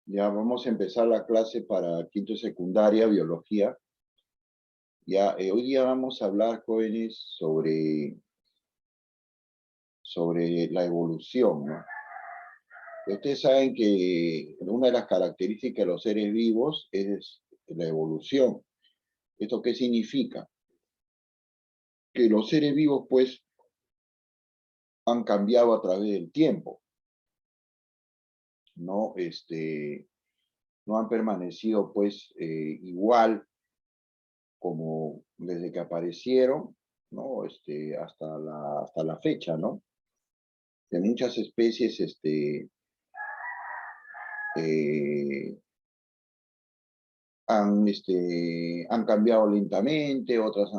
Ya vamos a empezar la clase para quinto de secundaria, biología. Ya, hoy día vamos a hablar, jóvenes, sobre la evolución, ¿no? Ustedes saben que una de las características de los seres vivos es la evolución. ¿Esto qué significa? Que los seres vivos, pues, han cambiado a través del tiempo, ¿no? No han permanecido, pues, igual como desde que aparecieron, ¿no? Hasta la fecha, ¿no? De muchas especies, eh, han cambiado lentamente, otras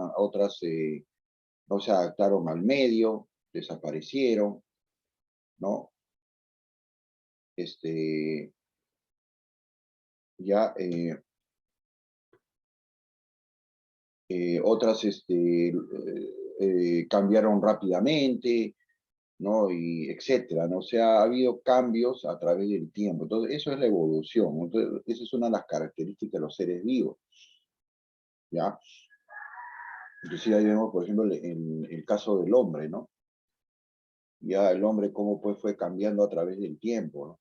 no se adaptaron al medio, desaparecieron, ¿no? Este, ya, otras, cambiaron rápidamente, ¿no? Y etcétera, ¿no? O sea, ha habido cambios a través del tiempo. Entonces, eso es la evolución. Entonces, esa es una de las características de los seres vivos, ¿ya? Inclusive ahí vemos, por ejemplo, en el caso del hombre, ¿no? Ya el hombre cómo pues fue cambiando a través del tiempo, ¿no?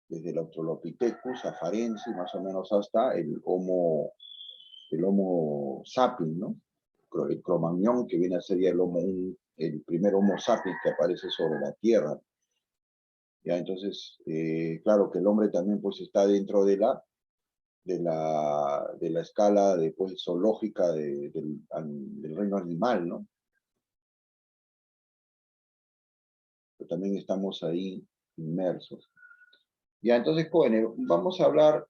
Desde el Australopithecus afarensis, más o menos, hasta el Homo sapiens, ¿no? El Cromagnon, que viene a ser ya el primer Homo sapiens que aparece sobre la Tierra. Ya, entonces, claro que el hombre también pues está dentro de la escala de, pues, zoológica del reino animal, ¿no? Pero también estamos ahí inmersos. Ya, entonces, jóvenes, vamos a hablar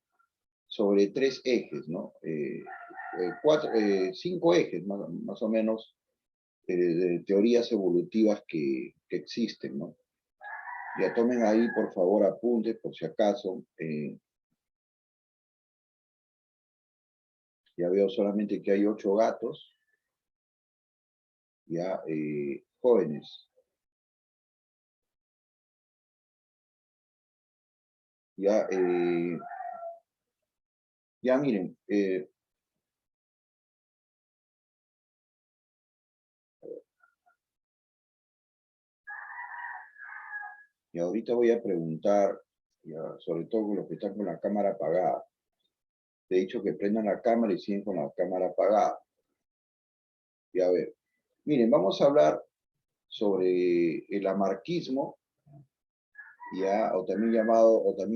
sobre tres ejes, ¿no? Cinco ejes, más o menos, de teorías evolutivas que existen, ¿no? Ya tomen ahí, por favor, apuntes, por si acaso. Ya veo solamente que hay 8 gatos, ya, jóvenes. Ya, ya miren, y ahorita voy a preguntar, ya, sobre todo con los que están con la cámara apagada. Te he dicho que prendan la cámara y siguen con la cámara apagada. Ya, a ver, miren, vamos a hablar sobre el amarquismo, ya, o también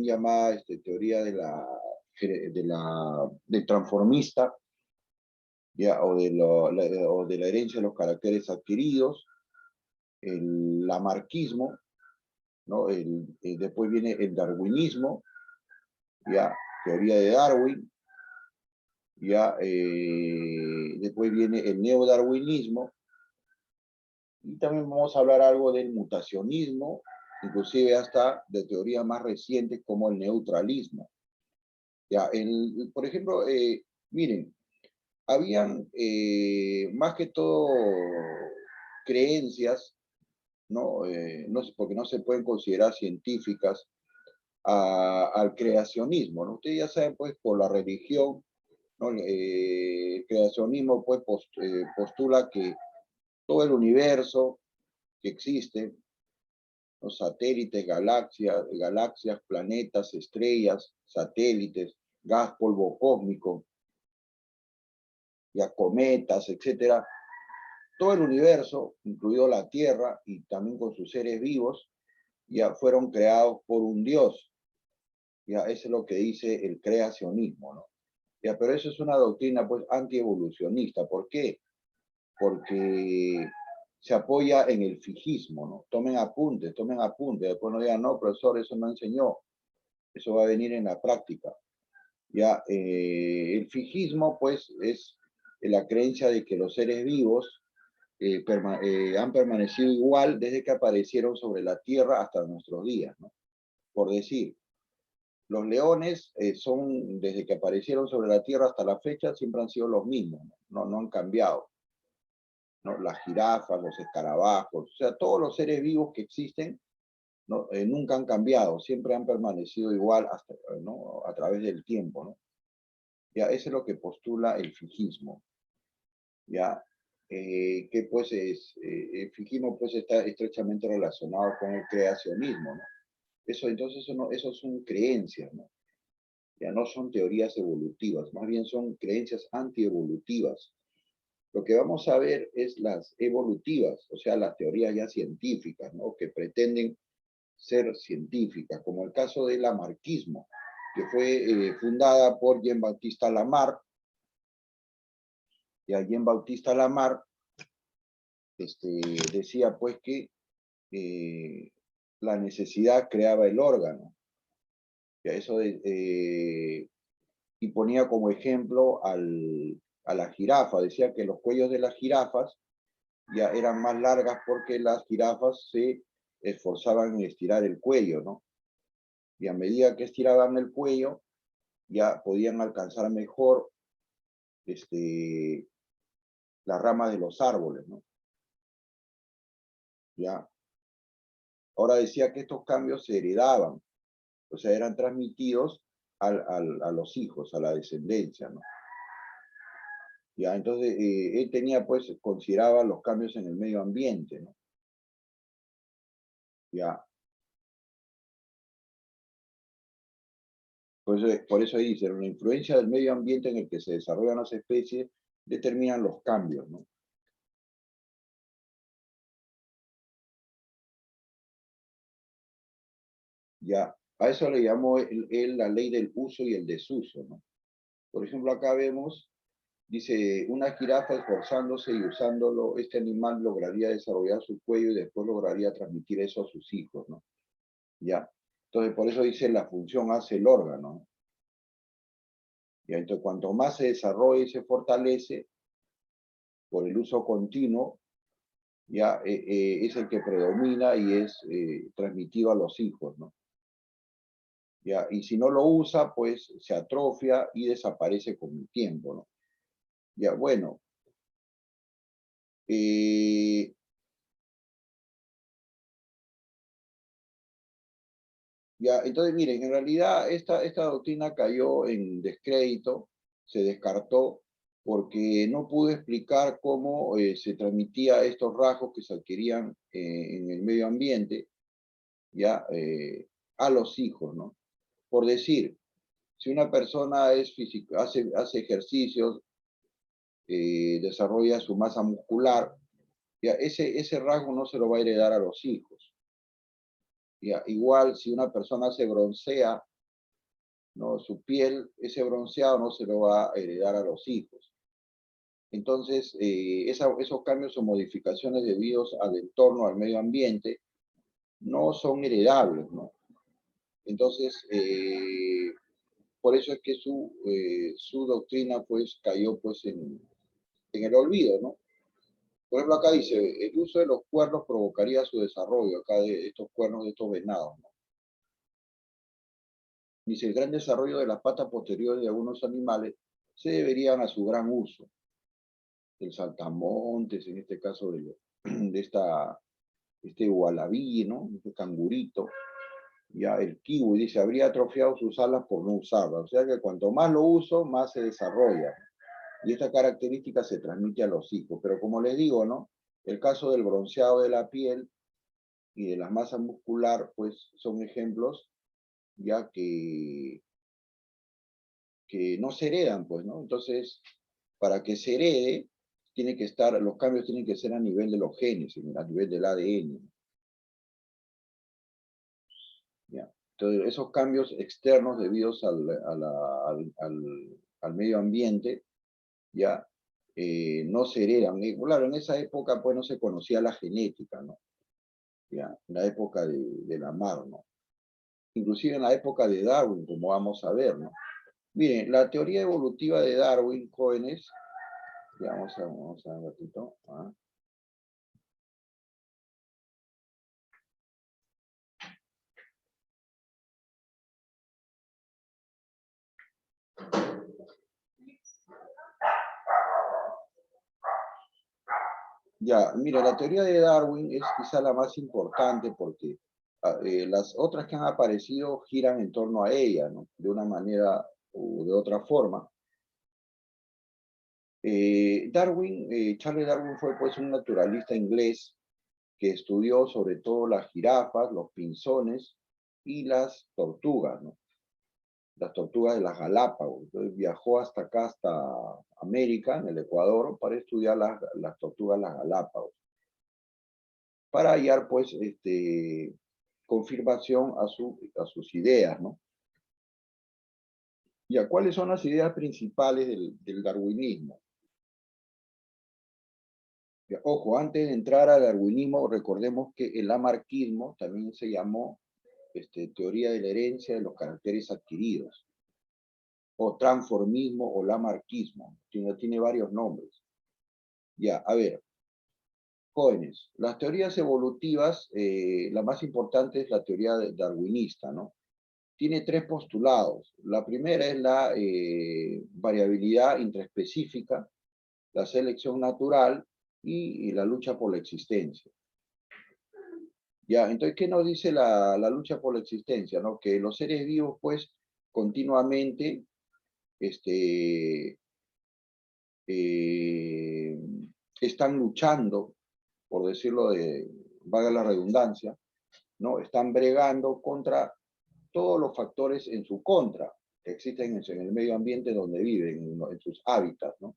llamada teoría del transformista, ya, o de la herencia de los caracteres adquiridos, el lamarquismo, ¿no? Después viene el darwinismo, ya, teoría de Darwin, ya, después viene el neodarwinismo, y también vamos a hablar algo del mutacionismo, inclusive hasta de teorías más recientes como el neutralismo. Ya, por ejemplo, miren, habían más que todo creencias, ¿no? Porque no se pueden considerar científicas, al creacionismo, ¿no? Ustedes ya saben, pues, por la religión, ¿no? El creacionismo, pues, postula que todo el universo que existe, los satélites, galaxias, planetas, estrellas, satélites, gas, polvo cósmico, ya cometas, etcétera, todo el universo, incluido la Tierra y también con sus seres vivos, ya fueron creados por un Dios. Ya, eso es lo que dice el creacionismo, ¿no? Ya, pero eso es una doctrina, pues, antievolucionista. ¿Por qué? Porque se apoya en el fijismo, ¿no? Tomen apuntes, después no digan, no, profesor, eso no enseñó, eso va a venir en la práctica. Ya, el fijismo, pues, es la creencia de que los seres vivos han permanecido igual desde que aparecieron sobre la Tierra hasta nuestros días, ¿no? Por decir, los leones desde que aparecieron sobre la Tierra hasta la fecha, siempre han sido los mismos, no han cambiado, ¿no? Las jirafas, los escarabajos, o sea, todos los seres vivos que existen ¿no? Nunca han cambiado, siempre han permanecido igual hasta, ¿no? A través del tiempo, ¿no? Ya, eso es lo que postula el fijismo, ya, que pues el fijismo pues está estrechamente relacionado con el creacionismo, ¿no? Eso, entonces, eso son creencias, ¿no? Ya no son teorías evolutivas, más bien son creencias antievolutivas. Lo que vamos a ver es las evolutivas, o sea, las teorías ya científicas, ¿no? Que pretenden ser científicas, como el caso del lamarckismo, que fue fundada por Jean-Baptiste Lamarck. Y a Jean-Baptiste Lamarck decía pues que la necesidad creaba el órgano. Ya eso y ponía como ejemplo a la jirafa. Decía que los cuellos de las jirafas ya eran más largas porque las jirafas se esforzaban en estirar el cuello, ¿no? Y a medida que estiraban el cuello, ya podían alcanzar mejor las ramas de los árboles, ¿no? Ya. Ahora decía que estos cambios se heredaban, o sea, eran transmitidos a los hijos, a la descendencia, ¿no? Ya, entonces, él tenía, pues, consideraba los cambios en el medio ambiente, ¿no? Ya, por eso dice, la influencia del medio ambiente en el que se desarrollan las especies determinan los cambios, ¿no? Ya, a eso le llamó él la ley del uso y el desuso, ¿no? Por ejemplo, acá vemos, dice, una jirafa esforzándose y usándolo, este animal lograría desarrollar su cuello y después lograría transmitir eso a sus hijos, ¿no? Ya. Entonces, por eso dice, la función hace el órgano, ¿no? Ya, entonces, cuanto más se desarrolla y se fortalece por el uso continuo, ya es el que predomina y es transmitido a los hijos, ¿no? Ya, y si no lo usa, pues se atrofia y desaparece con el tiempo, ¿no? Ya, bueno, eh, ya, entonces miren, en realidad esta doctrina cayó en descrédito, se descartó, porque no pudo explicar cómo se transmitía estos rasgos que se adquirían en el medio ambiente, ya, a los hijos, ¿no? Por decir, si una persona es física, hace ejercicios, desarrolla su masa muscular, ya, ese rasgo no se lo va a heredar a los hijos. Ya, igual si una persona se broncea, ¿no? Su piel, ese bronceado no se lo va a heredar a los hijos. Entonces, esos cambios o modificaciones debidos al entorno, al medio ambiente, no son heredables, ¿no? Entonces, por eso es que su doctrina, pues, cayó, pues, en el olvido, ¿no? Por ejemplo, acá dice, el uso de los cuernos provocaría su desarrollo, acá de estos cuernos de estos venados, ¿no? Dice, el gran desarrollo de las patas posteriores de algunos animales se deberían a su gran uso. El saltamontes, en este caso de este ualabí, ¿no? Este cangurito, ya el kiwi, dice, habría atrofiado sus alas por no usarlas. O sea que cuanto más lo uso, más se desarrolla. Y esta característica se transmite a los hijos. Pero como les digo, ¿no? El caso del bronceado de la piel y de la masa muscular, pues son ejemplos ya que no se heredan, pues, ¿no? Entonces, para que se herede, los cambios tienen que ser a nivel de los genes, a nivel del ADN. ¿Ya? Entonces, esos cambios externos debidos al medio ambiente, ya no se heredan. Y, claro, en esa época, pues, no se conocía la genética, ¿no? Ya, en la época de Lamarck, ¿no? Inclusive en la época de Darwin, como vamos a ver, ¿no? Miren, la teoría evolutiva de Darwin, jóvenes, ya vamos a ver un ratito. ¿Ah? Ya, mira, la teoría de Darwin es quizá la más importante porque Las otras que han aparecido giran en torno a ella, ¿no? De una manera o de otra forma. Charles Darwin fue pues un naturalista inglés que estudió sobre todo las jirafas, los pinzones y las tortugas, ¿no? Las tortugas de las Galápagos. Entonces viajó hasta acá, hasta América, en el Ecuador, para estudiar las tortugas de las Galápagos, para hallar pues confirmación a sus ideas, ¿no? ¿Y a cuáles son las ideas principales del darwinismo? Ojo, antes de entrar al darwinismo, recordemos que el lamarckismo también se llamó teoría de la herencia de los caracteres adquiridos, o transformismo o lamarckismo, tiene varios nombres. Ya, a ver, jóvenes, las teorías evolutivas, la más importante es la teoría darwinista, ¿no? Tiene tres postulados. La primera es la variabilidad intraespecífica, la selección natural y la lucha por la existencia. Ya, entonces, ¿qué nos dice la lucha por la existencia? ¿No? Que los seres vivos, pues, continuamente eh, están luchando, por decirlo valga la redundancia, ¿no? Están bregando contra todos los factores en su contra que existen en el medio ambiente donde viven, en sus hábitats, ¿no?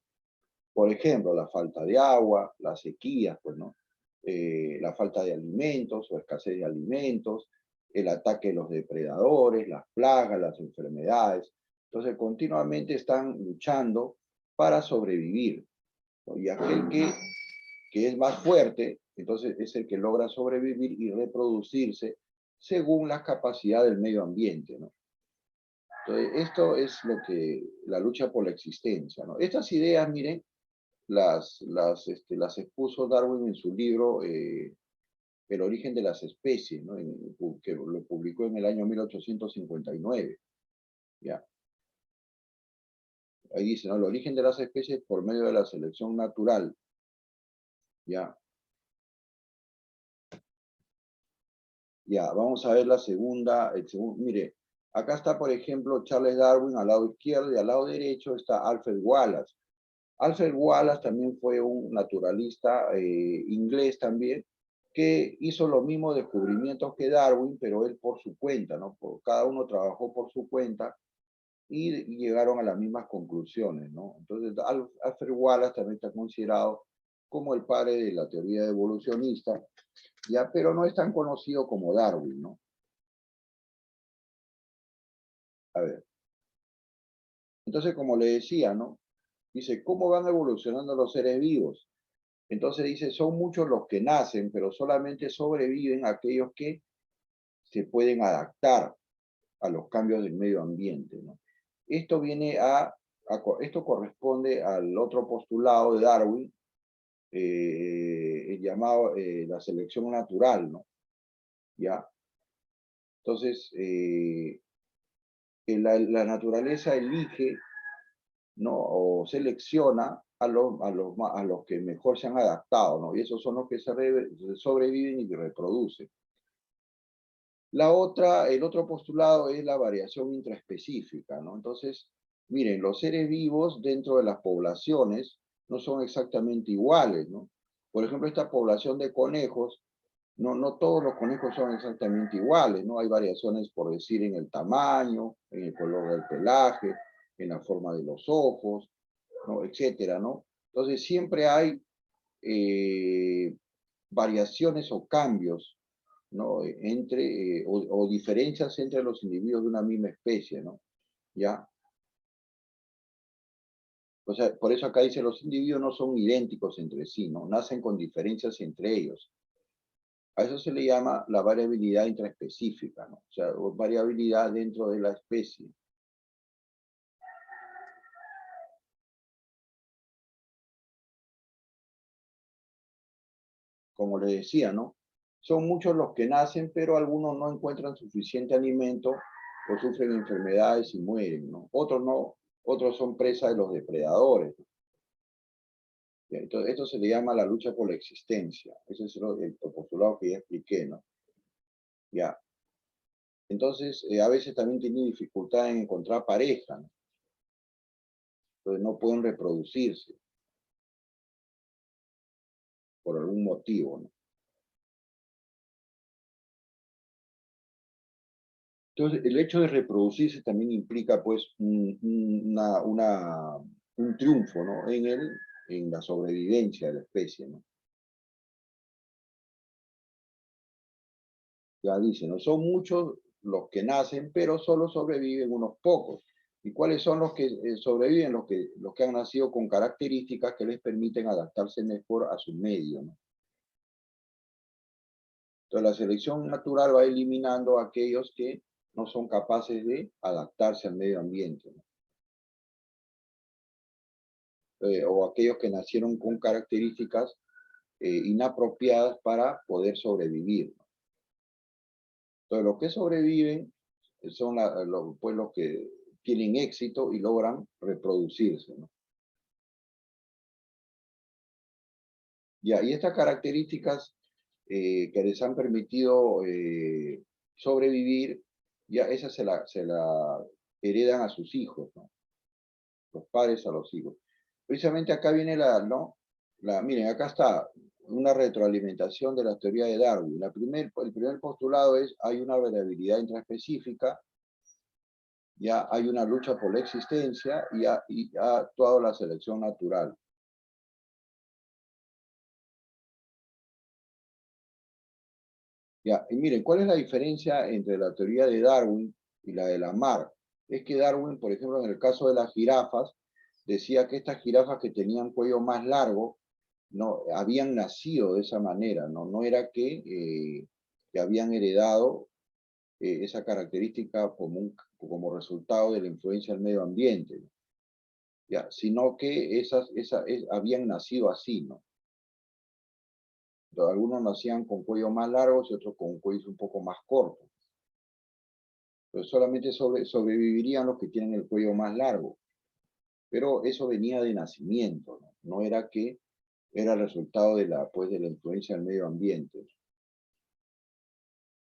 Por ejemplo, la falta de agua, las sequías, pues, ¿no? La falta de alimentos o escasez de alimentos, el ataque de los depredadores, las plagas, las enfermedades. Entonces, continuamente están luchando para sobrevivir, ¿no? Y aquel que es más fuerte, entonces es el que logra sobrevivir y reproducirse según las capacidades del medio ambiente, ¿no? Entonces, esto es la lucha por la existencia, ¿no? Estas ideas, miren, las expuso Darwin en su libro El origen de las especies, ¿no? Que lo publicó en el año 1859. ¿Ya? Ahí dice, ¿no? El origen de las especies por medio de la selección natural. ¿Ya? Ya, vamos a ver la segunda. Mire, acá está, por ejemplo, Charles Darwin al lado izquierdo y al lado derecho está Alfred Wallace. Alfred Wallace también fue un naturalista inglés también, que hizo los mismos descubrimientos que Darwin, pero él por su cuenta, ¿no? Cada uno trabajó por su cuenta y llegaron a las mismas conclusiones, ¿no? Entonces, Alfred Wallace también está considerado como el padre de la teoría evolucionista, ya, pero no es tan conocido como Darwin, ¿no? A ver. Entonces, como le decía, ¿no? Dice, ¿cómo van evolucionando los seres vivos? Entonces dice, son muchos los que nacen, pero solamente sobreviven aquellos que se pueden adaptar a los cambios del medio ambiente, ¿no? Esto esto corresponde al otro postulado de Darwin, el llamado la selección natural, ¿no? ¿Ya? Entonces, la naturaleza elige, ¿no? O selecciona a los que mejor se han adaptado, ¿no? Y esos son los que sobreviven y reproducen. El otro postulado es la variación intraespecífica, ¿no? Entonces, miren, los seres vivos dentro de las poblaciones no son exactamente iguales, ¿no? Por ejemplo, esta población de conejos, no todos los conejos son exactamente iguales, ¿no? Hay variaciones, por decir, en el tamaño, en el color del pelaje, en la forma de los ojos, ¿no? Etcétera, ¿no? Entonces, siempre hay variaciones o cambios, ¿no? O diferencias entre los individuos de una misma especie, ¿no? ¿Ya? O sea, por eso acá dice, los individuos no son idénticos entre sí, ¿no? Nacen con diferencias entre ellos. A eso se le llama la variabilidad intraespecífica, ¿no? O sea, variabilidad dentro de la especie. Como le decía, ¿no? Son muchos los que nacen, pero algunos no encuentran suficiente alimento o sufren enfermedades y mueren, ¿no? Otros no, otros son presa de los depredadores, ¿no? Entonces, esto se le llama la lucha por la existencia. Ese es el postulado que ya expliqué, ¿no? Ya. Entonces, a veces también tienen dificultad en encontrar pareja, ¿no? Entonces no pueden reproducirse por algún motivo, ¿no? Entonces, el hecho de reproducirse también implica, pues, un triunfo, ¿no? En la sobrevivencia de la especie, ¿no? Ya dice, no son muchos los que nacen, pero solo sobreviven unos pocos. ¿Y cuáles son los que sobreviven? Los que han nacido con características que les permiten adaptarse mejor a su medio, ¿no? Entonces, la selección natural va eliminando a aquellos que no son capaces de adaptarse al medio ambiente, ¿no? O aquellos que nacieron con características inapropiadas para poder sobrevivir, ¿no? Entonces, los que sobreviven son pues, los que tienen éxito y logran reproducirse, ¿no? Ya, y estas características que les han permitido sobrevivir, ya esas se la heredan a sus hijos, ¿no? Los padres a los hijos. Precisamente acá viene ¿no? Miren, acá está una retroalimentación de la teoría de Darwin. El primer postulado es, hay una variabilidad intraespecífica, ya hay una lucha por la existencia y ha actuado la selección natural. Ya, y miren, ¿cuál es la diferencia entre la teoría de Darwin y la de Lamarck? Es que Darwin, por ejemplo, en el caso de las jirafas, decía que estas jirafas que tenían cuello más largo, no, habían nacido de esa manera, no, no era que habían heredado esa característica como resultado de la influencia del medio ambiente, ¿no? Ya, sino que habían nacido así, ¿no? Entonces, algunos nacían con cuello más largos y otros con cuellos un poco más cortos. Entonces, solamente sobrevivirían los que tienen el cuello más largo, pero eso venía de nacimiento, ¿no? No era que era el resultado pues, de la influencia del medio ambiente.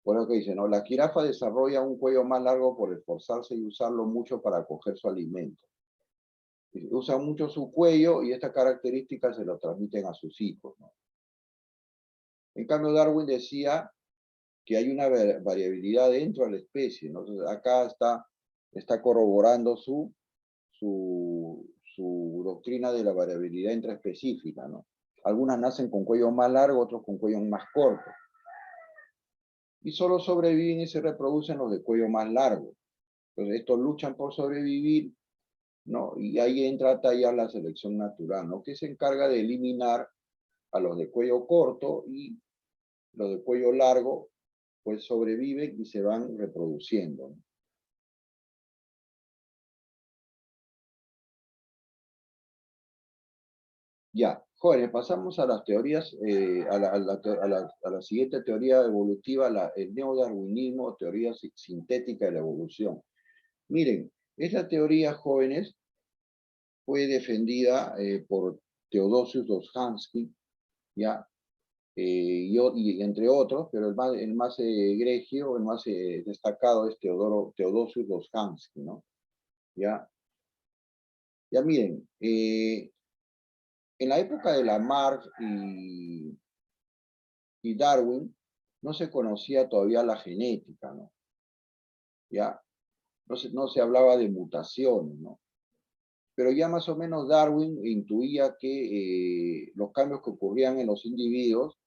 Por lo que dice, ¿no? La jirafa desarrolla un cuello más largo por esforzarse y usarlo mucho para coger su alimento. Usa mucho su cuello y esta característica se lo transmiten a sus hijos, ¿no? En cambio, Darwin decía que hay una variabilidad dentro de la especie, ¿no? Entonces, acá está corroborando su doctrina de la variabilidad intraespecífica, ¿no? Algunas nacen con cuello más largo, otros con cuello más corto. Y solo sobreviven y se reproducen los de cuello más largo. Entonces, estos luchan por sobrevivir, ¿no? Y ahí entra a tallar la selección natural, ¿no? Que se encarga de eliminar a los de cuello corto y los de cuello largo, pues sobreviven y se van reproduciendo, ¿no? Ya, jóvenes, pasamos a las teorías, a la siguiente teoría evolutiva, el neodarwinismo, teoría sintética de la evolución. Miren, esta teoría, jóvenes, fue defendida por Theodosius Doshansky, ¿ya? Y entre otros, pero el más egregio, el más destacado es Theodosius Doshansky, ¿no? ¿Ya? Ya miren, en la época de Lamarck y Darwin, no se conocía todavía la genética, ¿no? Ya, no se hablaba de mutaciones, ¿no? Pero ya más o menos Darwin intuía que los cambios que ocurrían en los individuos,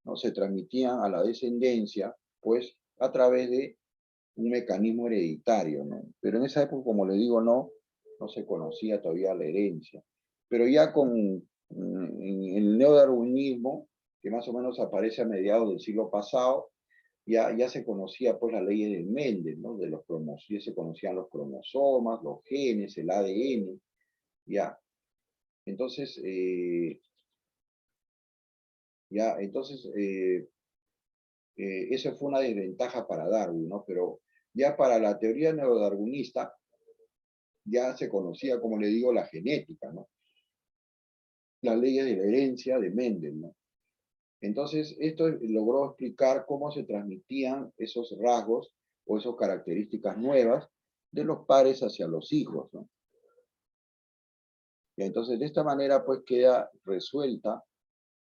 ¿no? Se transmitían a la descendencia, pues a través de un mecanismo hereditario, ¿no? Pero en esa época, como le digo, no se conocía todavía la herencia. Pero ya en el neodarwinismo, que más o menos aparece a mediados del siglo pasado, ya se conocía pues la ley de Mendel, ¿no? Ya se conocían los cromosomas, los genes, el ADN, ya. Entonces, esa fue una desventaja para Darwin, ¿no? Pero ya para la teoría neodarwinista, ya se conocía, como le digo, la genética, ¿no? Las leyes de la herencia de Mendel, ¿no? Entonces, esto logró explicar cómo se transmitían esos rasgos o esas características nuevas de los padres hacia los hijos, ¿no? Y entonces, de esta manera, pues queda resuelto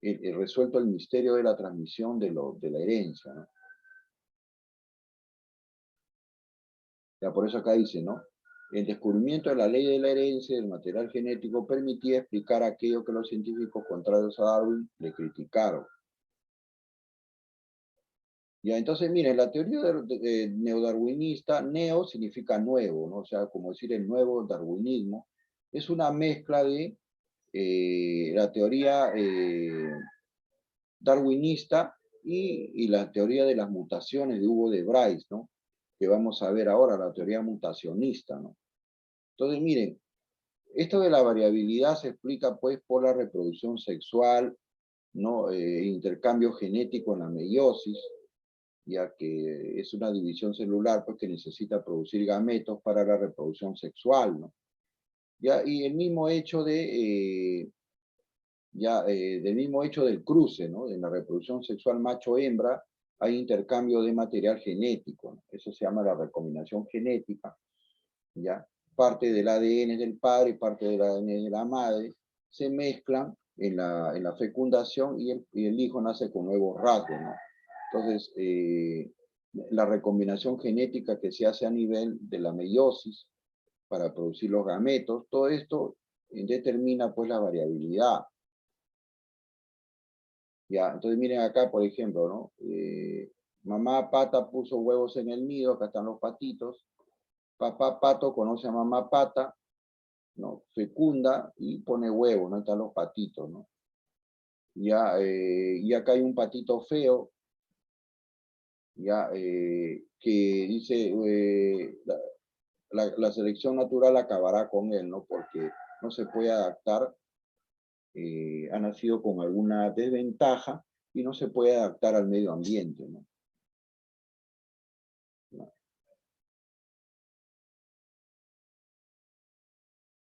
el misterio de la transmisión de la herencia, ¿no? Ya por eso acá dice, ¿no? El descubrimiento de la ley de la herencia del material genético permitía explicar aquello que los científicos contrarios a Darwin le criticaron. Ya, entonces, miren, la teoría neodarwinista, neo significa nuevo, ¿no? O sea, como decir el nuevo darwinismo, es una mezcla de la teoría darwinista y la teoría de las mutaciones de Hugo de Bryce, ¿no? Que vamos a ver ahora, la teoría mutacionista, ¿no? Entonces, miren, esto de la variabilidad se explica pues por la reproducción sexual, ¿no? Intercambio genético en la meiosis, ya que es una división celular pues, que necesita producir gametos para la reproducción sexual, ¿no? Ya, y el mismo hecho del mismo hecho del cruce, ¿no? En la reproducción sexual macho-hembra hay intercambio de material genético, ¿no? Eso se llama la recombinación genética, ¿ya? Parte del ADN del padre y parte del ADN de la madre se mezclan en la fecundación y el hijo nace con nuevos rasgos, ¿no? Entonces, la recombinación genética que se hace a nivel de la meiosis para producir los gametos, todo esto determina pues la variabilidad. Ya, entonces miren acá, por ejemplo, ¿no? Mamá pata puso huevos en el nido, acá están los patitos. Papá pato conoce a mamá pata, ¿no? Fecunda y pone huevos, ¿no? Están los patitos, ¿no? Ya, y acá hay un patito feo, ya, que dice, la selección natural acabará con él, ¿no? Porque no se puede adaptar, ha nacido con alguna desventaja y no se puede adaptar al medio ambiente, ¿no?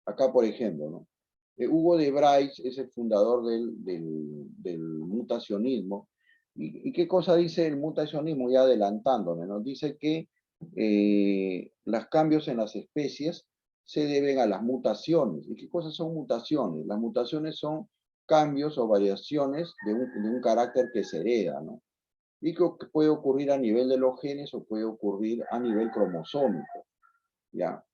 Acá, por ejemplo, ¿no? Hugo de Bryce es el fundador del mutacionismo. ¿Y qué cosa dice el mutacionismo? Ya adelantándome, ¿no? Dice que los cambios en las especies se deben a las mutaciones. ¿Y qué cosas son mutaciones? Las mutaciones son cambios o variaciones de un carácter que se hereda, ¿no? Y que puede ocurrir a nivel de los genes o puede ocurrir a nivel cromosómico, ¿ya?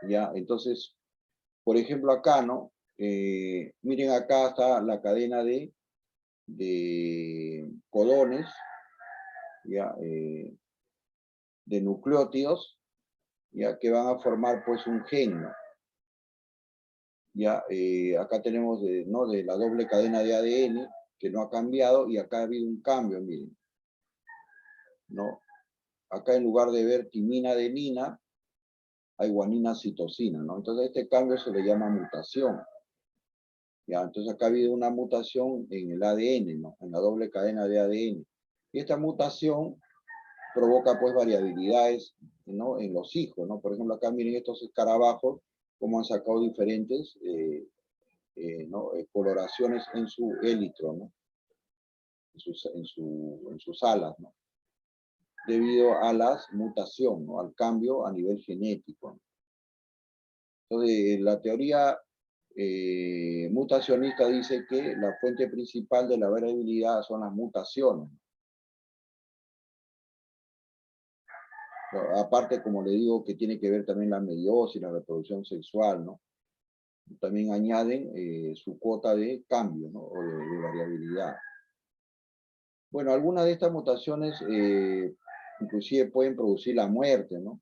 ¿Ya? Entonces, por ejemplo, acá, ¿no? Miren, acá está la cadena de codones, ¿ya? De nucleótidos, ¿ya? Que van a formar, pues, un gen, ¿no? ¿Ya? Acá tenemos, ¿no? De la doble cadena de ADN, que no ha cambiado, y acá ha habido un cambio, miren, ¿no? Acá en lugar de ver timina adenina, hay guanina citosina, ¿no? Entonces, este cambio se le llama mutación. Ya, entonces acá ha habido una mutación en el ADN, ¿no? En la doble cadena de ADN. Y esta mutación provoca pues variabilidades, ¿no? En los hijos, ¿no? Por ejemplo, acá miren estos escarabajos, cómo han sacado diferentes ¿no? Coloraciones en su élitro, ¿no? En sus alas, ¿no? Debido a la mutación, ¿no? Al cambio a nivel genético, ¿no? Entonces, la teoría mutacionista dice que la fuente principal de la variabilidad son las mutaciones. Aparte, como le digo, que tiene que ver también la meiosis, la reproducción sexual, ¿no? También añaden su cuota de cambio, ¿no? O de variabilidad. Bueno, algunas de estas mutaciones inclusive pueden producir la muerte, ¿no?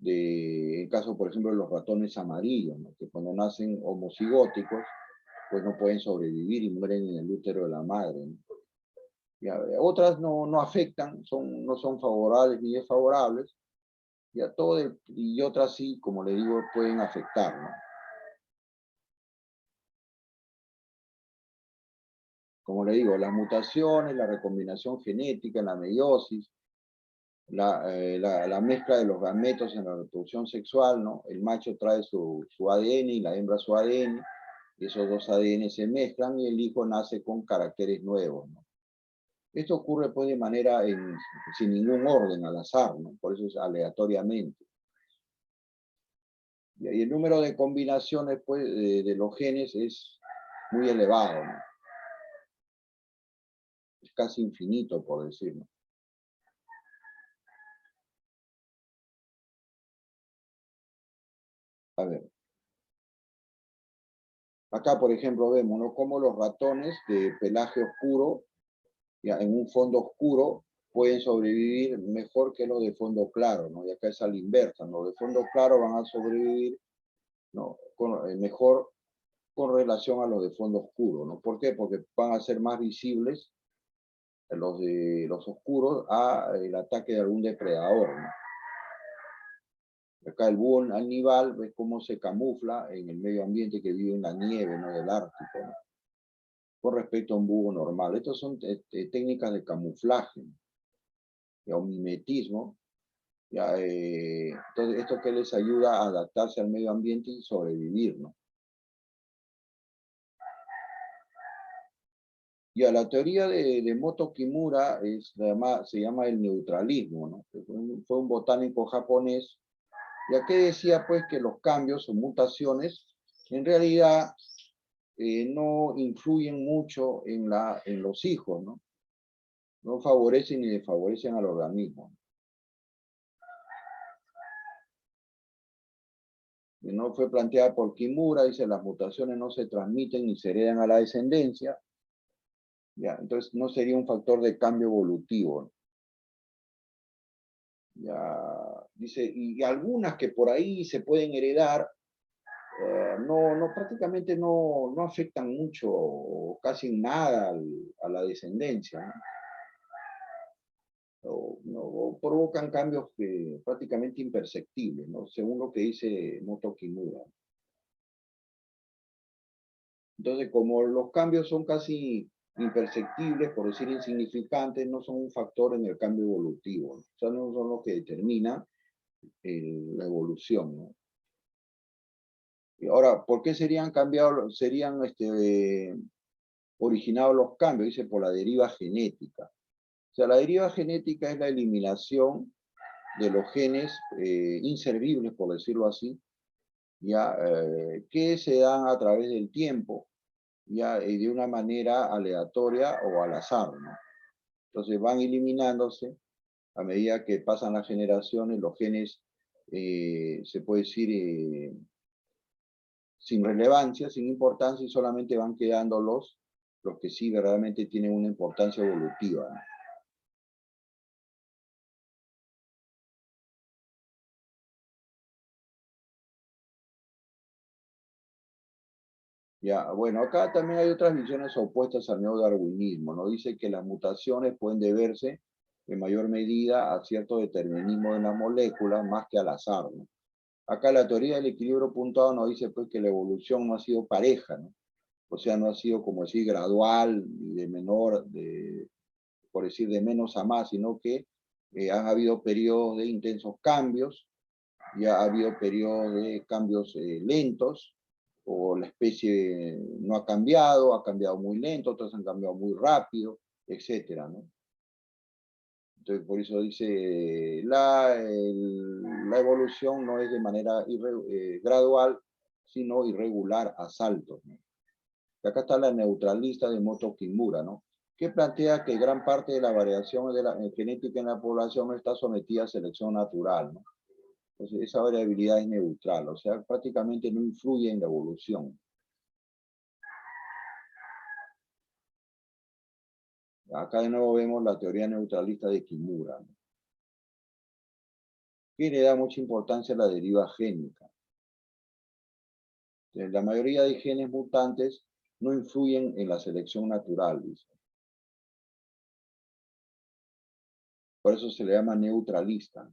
En caso, por ejemplo, de los ratones amarillos, ¿no? Que cuando nacen homocigóticos, pues no pueden sobrevivir y mueren en el útero de la madre, ¿no? Ya, otras no afectan, no son favorables ni desfavorables, ya y otras sí, como le digo, pueden afectar, ¿no? Como le digo, las mutaciones, la recombinación genética, la meiosis, la mezcla de los gametos en la reproducción sexual, ¿no? El macho trae su ADN y la hembra su ADN, Esos dos ADN se mezclan y el hijo nace con caracteres nuevos, ¿no? Esto ocurre pues de manera sin ningún orden, al azar, ¿no? Por eso es aleatoriamente. Y el número de combinaciones pues, de los genes es muy elevado, ¿no? Es casi infinito, por decirlo. A ver. Acá, por ejemplo, vemos, ¿no?, cómo los ratones de pelaje oscuro, ya, en un fondo oscuro, pueden sobrevivir mejor que los de fondo claro, ¿no? Y acá es a la inversa, ¿no? Los de fondo claro van a sobrevivir, ¿no?, mejor con relación a los de fondo oscuro, ¿no? ¿Por qué? Porque van a ser más visibles los de los oscuros a el ataque de algún depredador, ¿no? Acá el búho aníbal, ves cómo se camufla en el medio ambiente que vive en la nieve, ¿no?, del Ártico, ¿no?, con respecto a un búho normal. Estas son técnicas de camuflaje, o mimetismo. Ya, entonces, esto que les ayuda a adaptarse al medio ambiente y sobrevivir, ¿no? Y a la teoría de Moto Kimura se llama el neutralismo, ¿no? Fue un botánico japonés, ya que decía pues que los cambios o mutaciones en realidad no influyen mucho en los hijos, ¿no? No favorecen ni desfavorecen al organismo. No fue planteada por Kimura, dice las mutaciones no se transmiten ni se heredan a la descendencia, ya, entonces no sería un factor de cambio evolutivo, ¿no? Ya, dice, y algunas que por ahí se pueden heredar, prácticamente no afectan mucho o casi nada a la descendencia, ¿no? O provocan cambios prácticamente imperceptibles, ¿no?, según lo que dice Moto Kimura. Entonces, como los cambios son casi imperceptibles, por decir insignificantes, no son un factor en el cambio evolutivo, ¿no? O sea, no son los que determinan la evolución, ¿no? Y ahora, ¿por qué serían originados los cambios? Dice, por la deriva genética. O sea, la deriva genética es la eliminación de los genes inservibles, por decirlo así, ya, que se dan a través del tiempo, ya, de una manera aleatoria o al azar, ¿no? Entonces van eliminándose a medida que pasan las generaciones, los genes, se puede decir, sin relevancia, sin importancia, y solamente van quedando los que sí verdaderamente tienen una importancia evolutiva, ¿no? Ya, bueno, acá también hay otras visiones opuestas al neodarwinismo, ¿no? Dice que las mutaciones pueden deberse en mayor medida a cierto determinismo de las moléculas más que al azar, ¿no? Acá la teoría del equilibrio puntuado nos dice pues que la evolución no ha sido pareja, ¿no? O sea, no ha sido como decir gradual, de menor, por decir de menos a más, sino que han habido periodos de intensos cambios, ya ha habido periodos de cambios lentos, o la especie no ha cambiado muy lento, otras han cambiado muy rápido, etcétera, ¿no? Entonces, por eso dice, la evolución no es de manera gradual, sino irregular a saltos, ¿no? Y acá está la neutralista de Moto Kimura, ¿no?, que plantea que gran parte de la variación de la genética en la población no está sometida a selección natural, ¿no? Entonces, esa variabilidad es neutral, o sea, prácticamente no influye en la evolución. Acá de nuevo vemos la teoría neutralista de Kimura, ¿no?, que le da mucha importancia a la deriva génica. La mayoría de genes mutantes no influyen en la selección natural, dice. Por eso se le llama neutralista.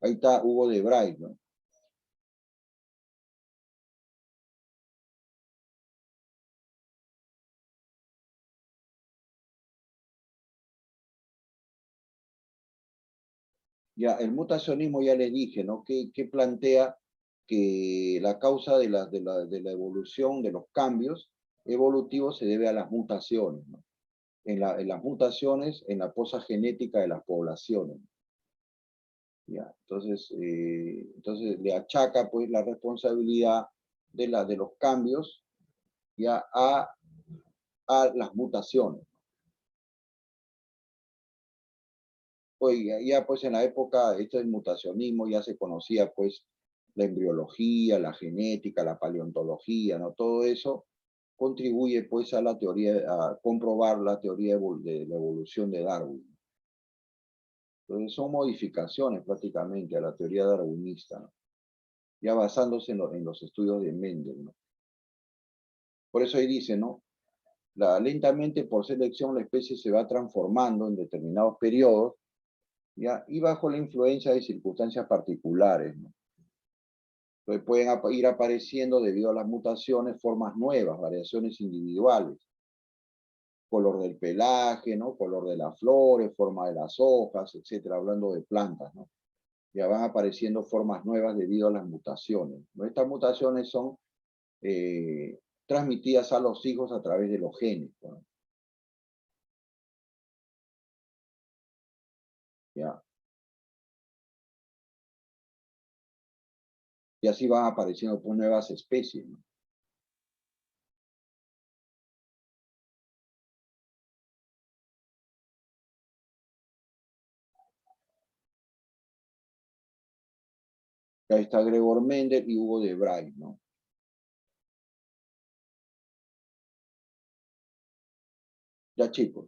Ahí está Hugo de Bray, ¿no? Ya, el mutacionismo ya le dije, ¿no? Que plantea que la causa de la evolución, de los cambios evolutivos se debe a las mutaciones, ¿no? En las mutaciones, en la posa genética de las poblaciones. ¿Ya? Entonces le achaca pues la responsabilidad de los cambios ya a las mutaciones. Pues ya, pues en la época esto del mutacionismo ya se conocía pues la embriología, la genética, la paleontología, ¿no? Todo eso contribuye pues a la teoría, a comprobar la teoría de la evolución de Darwin. Entonces son modificaciones prácticamente a la teoría darwinista, ¿no? Ya basándose en los estudios de Mendel, ¿no? Por eso ahí dice, ¿no? Lentamente por selección la especie se va transformando en determinados periodos, ¿ya? Y bajo la influencia de circunstancias particulares, ¿no? Entonces pueden ir apareciendo debido a las mutaciones formas nuevas, variaciones individuales, color del pelaje, ¿no? Color de las flores, forma de las hojas, etcétera, hablando de plantas, ¿no? Ya van apareciendo formas nuevas debido a las mutaciones, ¿no? Estas mutaciones son transmitidas a los hijos a través de los genes, ¿no? ¿Ya? Y así van apareciendo pues, nuevas especies, ¿no? Ahí está Gregor Mendel y Hugo de Bray, ¿no? Ya chicos,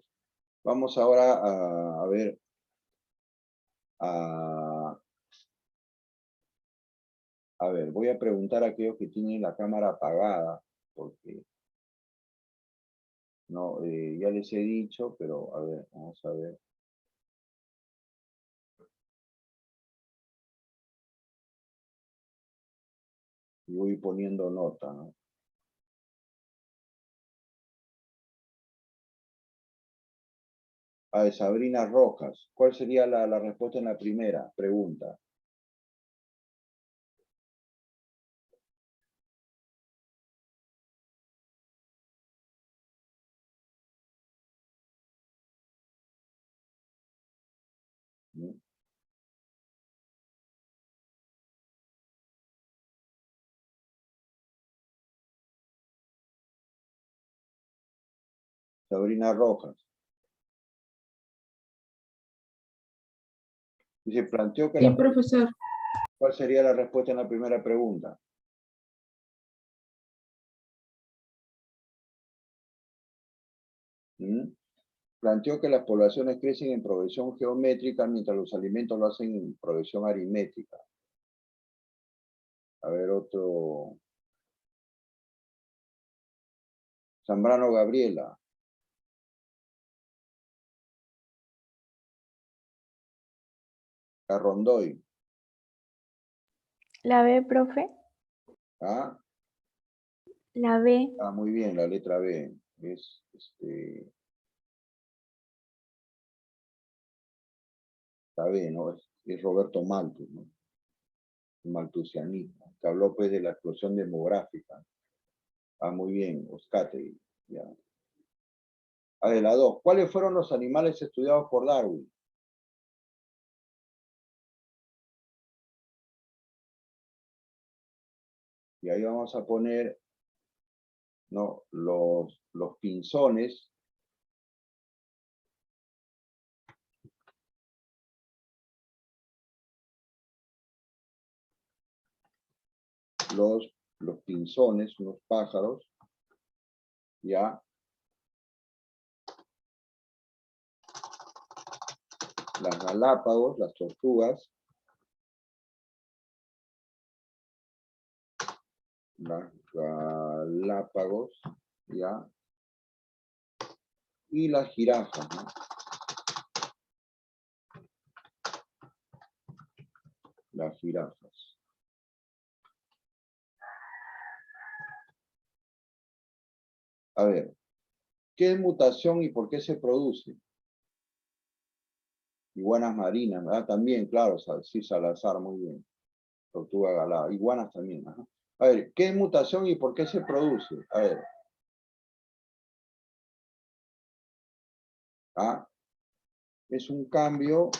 vamos ahora a ver, a, a ver, voy a preguntar a aquellos que tienen la cámara apagada, porque no, ya les he dicho, pero a ver, vamos a ver. Y voy poniendo nota, ¿no? A ver, Sabrina Rojas, ¿cuál sería la respuesta en la primera pregunta? ¿Mm? Sabrina Rojas. Y se planteó que Sí, profesor. ¿cuál sería la respuesta en la primera pregunta? ¿Mm? Planteó que las poblaciones crecen en progresión geométrica mientras los alimentos lo hacen en progresión aritmética. A ver, otro. Zambrano Gabriela. Carrondoy. La B, profe. ¿Ah? La B. Ah, muy bien, la letra B. La B, ¿no? Es Roberto Malthus, ¿no? El malthusianismo, que habló pues de la explosión demográfica. Ah, muy bien, Oscate. Ya. A ver, la 2. ¿Cuáles fueron los animales estudiados por Darwin? Y ahí vamos a poner, ¿no? Los pinzones. Los pinzones, unos pájaros, ya. Las Galápagos, las tortugas. Las Galápagos, ya. Y las jirafas, ¿no? Las jirafas. A ver, ¿qué es mutación y por qué se produce? Iguanas marinas, ¿verdad? También, claro, sí, Salazar, muy bien. Tortuga galada. Iguanas también. Ajá. A ver, ¿qué es mutación y por qué se produce? A ver. ¿Ah? Es un cambio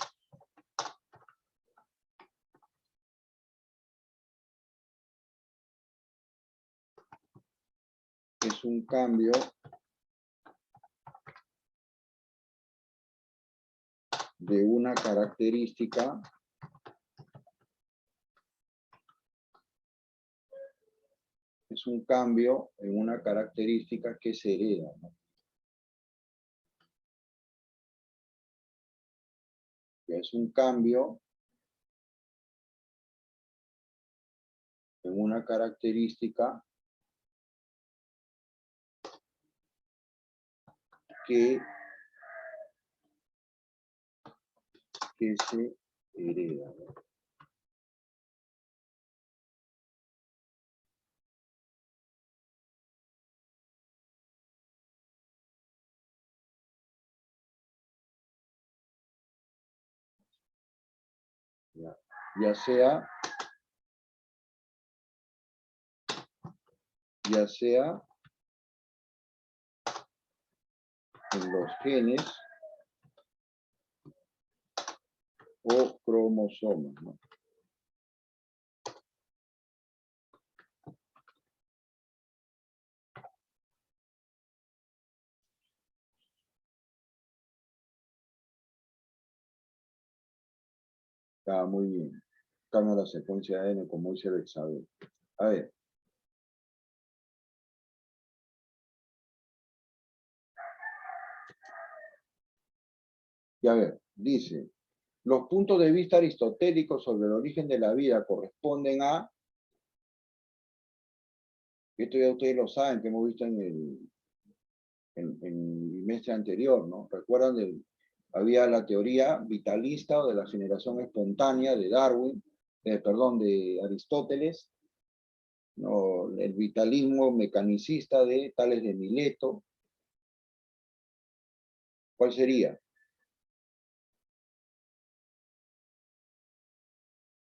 de una característica en una característica que se hereda, ¿no? Es un cambio en una característica que se hereda, ¿no? Ya sea en los genes o cromosomas, ¿no? Está muy bien. Cambia la secuencia de ADN como dice Bexabe. A ver. Y a ver, dice, los puntos de vista aristotélicos sobre el origen de la vida corresponden a, esto ya ustedes lo saben, que hemos visto en el trimestre anterior, ¿no? ¿Recuerdan? Había la teoría vitalista o de la generación espontánea de Darwin, perdón, de Aristóteles, ¿no? El vitalismo mecanicista de Tales de Mileto. ¿Cuál sería?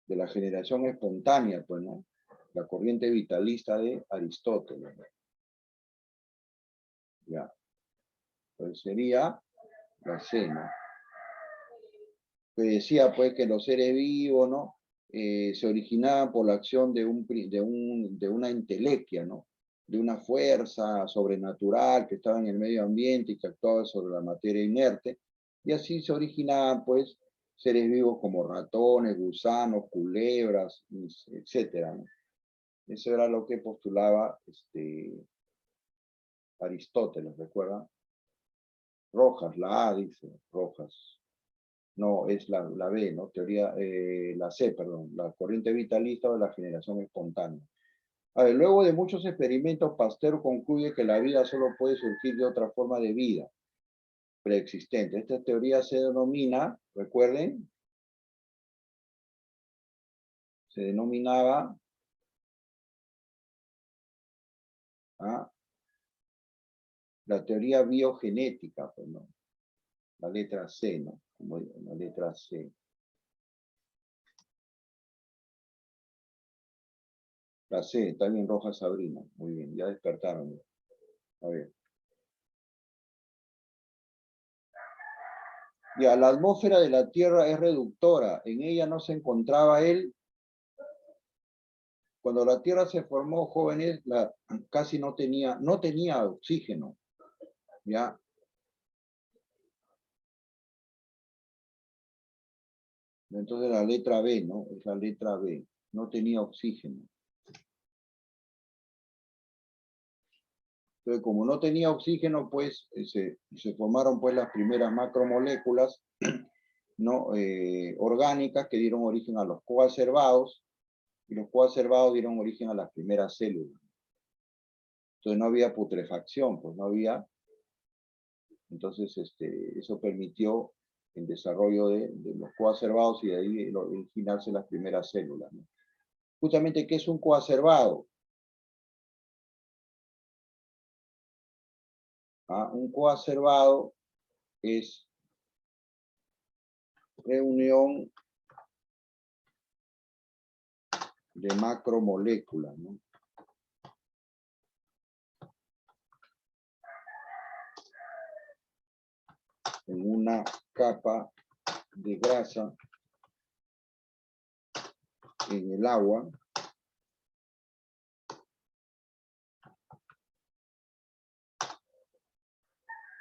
De la generación espontánea, pues, ¿no? La corriente vitalista de Aristóteles, ¿no? Ya. Pues sería la C, ¿no? Que decía, pues, que los seres vivos, ¿no? Se originaban por la acción de una entelequia, ¿no? De una fuerza sobrenatural que estaba en el medio ambiente y que actuaba sobre la materia inerte. Y así se originaban, pues, seres vivos como ratones, gusanos, culebras, etcétera, ¿no? Eso era lo que postulaba Aristóteles, ¿recuerdan? Rojas, la A dice, Rojas. No, es la B, ¿no? Teoría, la C, perdón, la corriente vitalista o de la generación espontánea. A ver, luego de muchos experimentos, Pasteur concluye que la vida solo puede surgir de otra forma de vida preexistente. Esta teoría se denomina, recuerden, se denominaba la teoría biogenética, pues, ¿no? La letra C, ¿no? Como la letra C. La C, está bien, Roja Sabrina. Muy bien, ya despertaron. A ver. Ya, la atmósfera de la Tierra es reductora. En ella no se encontraba cuando la Tierra se formó, jóvenes, casi no tenía oxígeno. ¿Ya? Entonces la letra B, ¿no? Es la letra B. No tenía oxígeno. Entonces, como no tenía oxígeno, pues se formaron pues las primeras macromoléculas ¿no? Orgánicas que dieron origen a los coacervados, y los coacervados dieron origen a las primeras células. Entonces no había putrefacción, pues no había. Entonces eso permitió el desarrollo de los coacervados y de ahí originarse las primeras células, ¿no? Justamente, ¿qué es un coacervado? Un coacervado es reunión de macromoléculas, ¿no? En una capa de grasa en el agua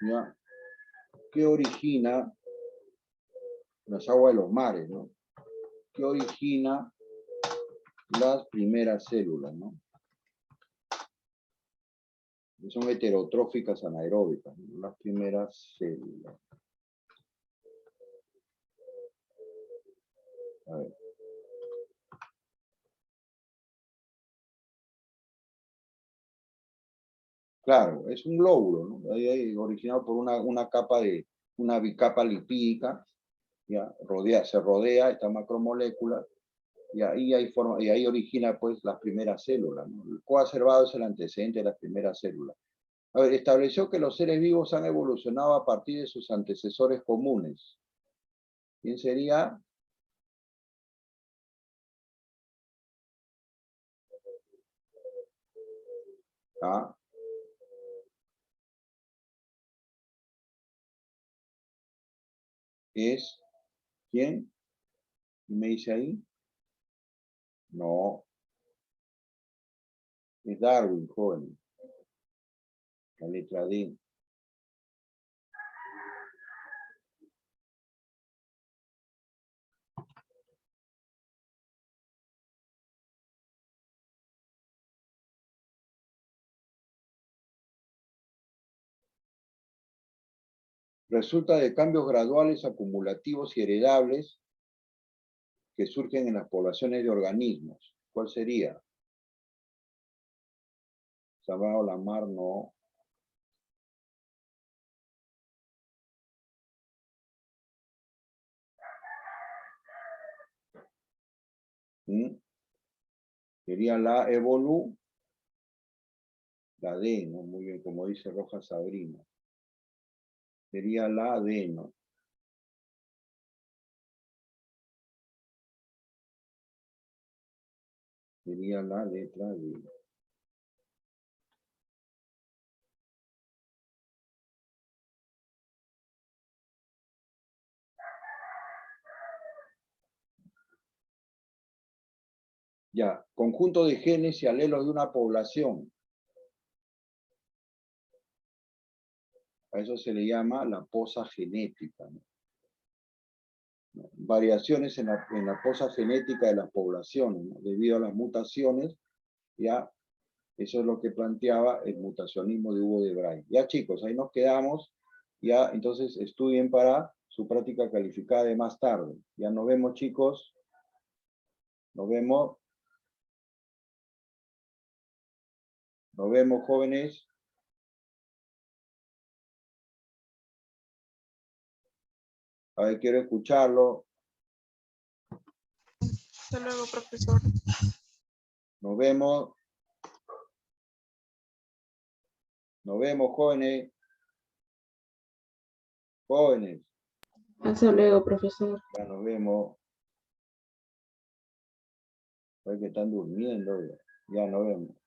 ¿ya? Que origina las aguas de los mares, ¿no? Que origina las primeras células, ¿no? Que son heterotróficas anaeróbicas, ¿no? Las primeras células. A ver. Claro, es un glóbulo, ¿no? Ahí originado por una capa de, una bicapa lipídica, ¿ya? Se rodea esta macromolécula, y ahí origina pues las primeras células, ¿no? El coacervado es el antecedente de las primeras células. A ver, estableció que los seres vivos han evolucionado a partir de sus antecesores comunes. ¿Quién sería? ¿Ah? ¿Es quién? ¿Me dice ahí? No. Es Darwin, joven. La letra D. Resulta de cambios graduales, acumulativos y heredables que surgen en las poblaciones de organismos. ¿Cuál sería? Salvador Lamar, no. ¿Mm? Sería la evolu, la D, ¿no? Muy bien, como dice Rojas Sabrina. Sería la D, ¿no? Sería la letra D. Ya, conjunto de genes y alelos de una población. A eso se le llama la posa genética, ¿no? Variaciones en la posa genética de las poblaciones, ¿no? Debido a las mutaciones, ya, eso es lo que planteaba el mutacionismo de Hugo de Bray. Ya chicos, ahí nos quedamos, ya, entonces estudien para su práctica calificada de más tarde. Ya nos vemos chicos, nos vemos jóvenes. A ver, quiero escucharlo. Hasta luego, profesor. Nos vemos. Nos vemos, jóvenes. Jóvenes. Hasta luego, profesor. Ya nos vemos. Parece que están durmiendo. Ya nos vemos.